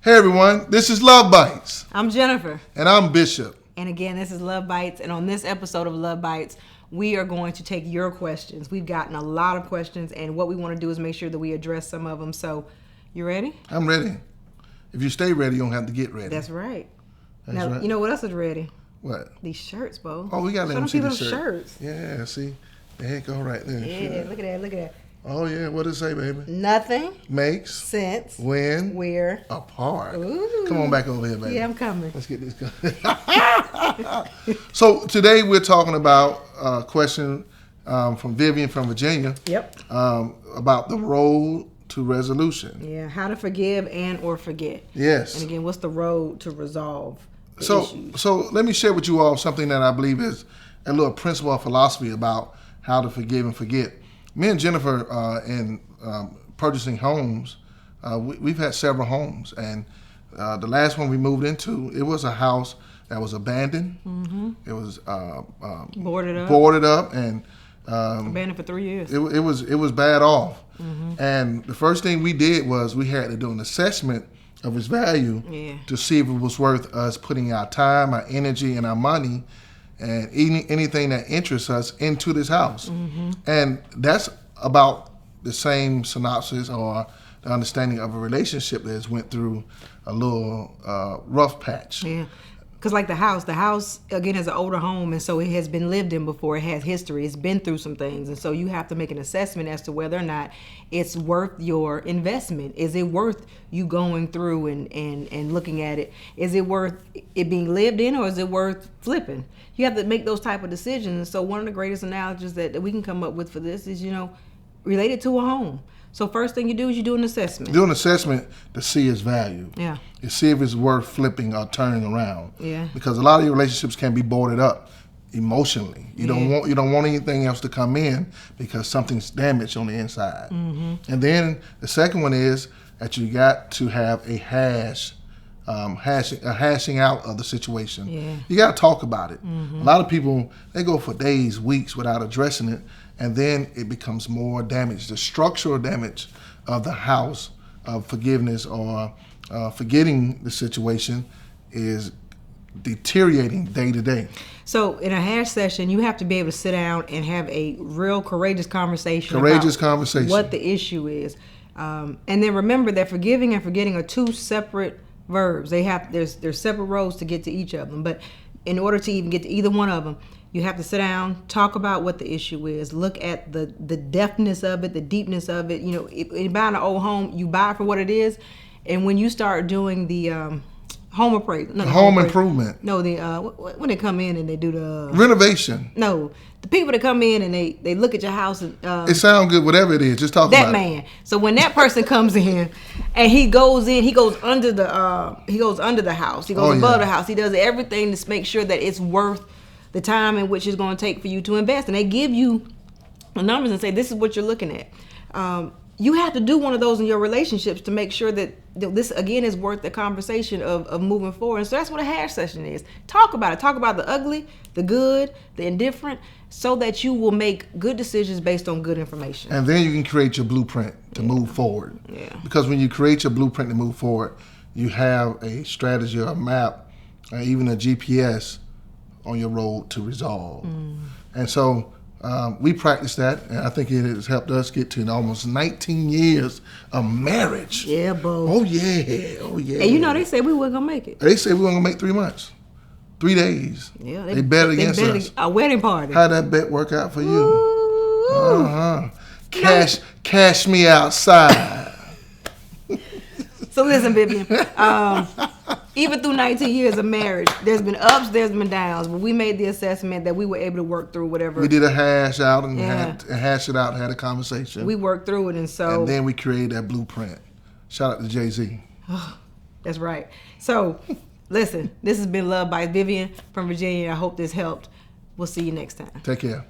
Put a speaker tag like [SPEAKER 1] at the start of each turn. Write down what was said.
[SPEAKER 1] Hey everyone, this is Love Bites.
[SPEAKER 2] I'm Jennifer.
[SPEAKER 1] And I'm Bishop.
[SPEAKER 2] And again, this is Love Bites. And on this episode of Love Bites, we are going to take your questions. We've gotten a lot of questions, and what we want to do is make sure that we address some of them. So, you ready?
[SPEAKER 1] I'm ready. If you stay ready, you don't have to get ready.
[SPEAKER 2] That's right.
[SPEAKER 1] That's right.
[SPEAKER 2] You know what else is ready?
[SPEAKER 1] What?
[SPEAKER 2] These shirts, Bo.
[SPEAKER 1] Oh, we got to let them see the
[SPEAKER 2] shirts.
[SPEAKER 1] Yeah, see? There you go right there.
[SPEAKER 2] Yeah, look at that.
[SPEAKER 1] Oh, yeah. What does it say, baby?
[SPEAKER 2] Nothing
[SPEAKER 1] makes
[SPEAKER 2] sense
[SPEAKER 1] when
[SPEAKER 2] we're
[SPEAKER 1] apart.
[SPEAKER 2] Ooh.
[SPEAKER 1] Come on back over here, baby.
[SPEAKER 2] Yeah, I'm coming.
[SPEAKER 1] Let's get this going. So today we're talking about a question from Vivian from Virginia.
[SPEAKER 2] Yep.
[SPEAKER 1] About the road to resolution.
[SPEAKER 2] Yeah, how to forgive and or forget.
[SPEAKER 1] Yes.
[SPEAKER 2] And again, what's the road to resolve the issues?
[SPEAKER 1] So let me share with you all something that I believe is a little principle of philosophy about how to forgive and forget. Me and Jennifer, in purchasing homes, we've had several homes, and the last one we moved into, it was a house that was abandoned. Mm-hmm. It was boarded up, and
[SPEAKER 2] abandoned for 3 years.
[SPEAKER 1] It was bad off. Mm-hmm. And the first thing we did was we had to do an assessment of its value to see if it was worth us putting our time, our energy, and our money and anything that interests us into this house. Mm-hmm. And that's about the same synopsis or the understanding of a relationship that has went through a little rough patch.
[SPEAKER 2] Yeah. Because like the house, again, is an older home, and so it has been lived in before. It has history. It's been through some things. And so you have to make an assessment as to whether or not it's worth your investment. Is it worth you going through and looking at it? Is it worth it being lived in, or is it worth flipping? You have to make those type of decisions. And so one of the greatest analogies that we can come up with for this is, related to a home. So first thing you do is you do an assessment.
[SPEAKER 1] Do an assessment to see its value.
[SPEAKER 2] Yeah.
[SPEAKER 1] To see if it's worth flipping or turning around.
[SPEAKER 2] Yeah.
[SPEAKER 1] Because a lot of your relationships can be boarded up emotionally. You don't want anything else to come in because something's damaged on the inside. Mm-hmm. And then the second one is that you got to have a hashing out of the situation.
[SPEAKER 2] Yeah.
[SPEAKER 1] You got to talk about it. Mm-hmm. A lot of people, they go for days, weeks without addressing it, and then it becomes more damage. The structural damage of the house of forgiveness or forgetting the situation is deteriorating day to day.
[SPEAKER 2] So in a hash session, you have to be able to sit down and have a real courageous conversation about what the issue is. And then remember that forgiving and forgetting are two separate verbs. There's separate roads to get to each of them. But in order to even get to either one of them, you have to sit down, talk about what the issue is, look at the depthness of it, the deepness of it. If you buy an old home, you buy it for what it is. And when you start doing the home appraisal,
[SPEAKER 1] improvement.
[SPEAKER 2] No, when they come in and they do the
[SPEAKER 1] renovation.
[SPEAKER 2] No, the people that come in and they look at your house. And,
[SPEAKER 1] it sounds good, whatever it is. Just talk about
[SPEAKER 2] that man. So when that person comes in and he goes under the house. He goes above the house. He does everything to make sure that it's worth the time in which it's going to take for you to invest. And they give you the numbers and say, this is what you're looking at. You have to do one of those in your relationships to make sure that this, again, is worth the conversation of moving forward. And so that's what a hash session is. Talk about it. Talk about the ugly, the good, the indifferent, so that you will make good decisions based on good information.
[SPEAKER 1] And then you can create your blueprint to move forward.
[SPEAKER 2] Yeah.
[SPEAKER 1] Because when you create your blueprint to move forward, you have a strategy or a map, or even a GPS on your road to resolve. And so we practice that, and I think it has helped us get to almost 19 years of marriage.
[SPEAKER 2] Yeah, bro.
[SPEAKER 1] Oh, yeah.
[SPEAKER 2] And they said we weren't going to make it.
[SPEAKER 1] They said we were going to make 3 months. 3 days.
[SPEAKER 2] Yeah,
[SPEAKER 1] they bet against us.
[SPEAKER 2] A wedding party.
[SPEAKER 1] How'd that bet work out for you?
[SPEAKER 2] Ooh.
[SPEAKER 1] Cash me outside.
[SPEAKER 2] So listen, Vivian. Even through 19 years of marriage, there's been ups, there's been downs, but we made the assessment that we were able to work through whatever.
[SPEAKER 1] We did a hash out and hash it out and had a conversation.
[SPEAKER 2] We worked through it, and
[SPEAKER 1] then we created that blueprint. Shout out to Jay-Z.
[SPEAKER 2] Oh, that's right. So, listen, this has been Love by Vivian from Virginia. I hope this helped. We'll see you next time.
[SPEAKER 1] Take care.